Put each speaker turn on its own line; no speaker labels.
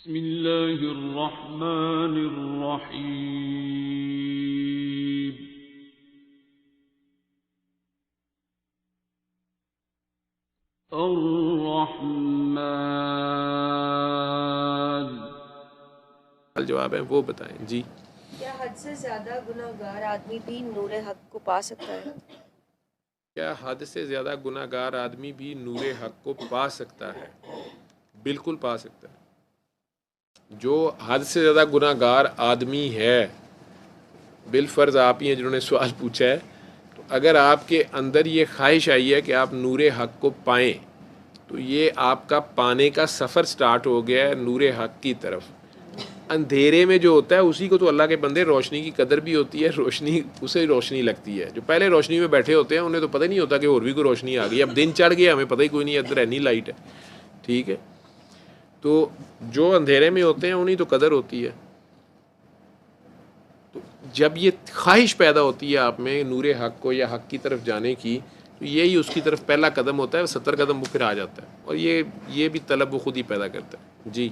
بسم اللہ الرحمن الرحیم الرحمن.
جواب ہے وہ بتائیں جی.
کیا حد سے زیادہ گناہگار آدمی بھی نور حق کو پا سکتا ہے؟
کیا حد سے زیادہ گناہ گار آدمی بھی نور حق کو پا سکتا ہے؟ بالکل پا سکتا ہے. جو حد سے زیادہ گناہ گار آدمی ہے، بالفرض آپ ہی ہیں جنہوں نے سوال پوچھا ہے، تو اگر آپ کے اندر یہ خواہش آئی ہے کہ آپ نور حق کو پائیں تو یہ آپ کا پانے کا سفر سٹارٹ ہو گیا ہے نور حق کی طرف. اندھیرے میں جو ہوتا ہے اسی کو تو اللہ کے بندے روشنی کی قدر بھی ہوتی ہے، روشنی اسے روشنی لگتی ہے. جو پہلے روشنی میں بیٹھے ہوتے ہیں انہیں تو پتہ نہیں ہوتا کہ اور بھی کوئی روشنی آ گئی. اب دن چڑھ گیا ہمیں پتہ ہی کوئی نہیں، ادھر اینی لائٹ ہے. ٹھیک ہے، تو جو اندھیرے میں ہوتے ہیں انہیں تو قدر ہوتی ہے. تو جب یہ خواہش پیدا ہوتی ہے آپ میں نور حق کو یا حق کی طرف جانے کی، تو یہی اس کی طرف پہلا قدم ہوتا ہے. 70 قدم وہ پھر آ جاتا ہے، اور یہ بھی طلب وہ خود ہی پیدا کرتا ہے. جی.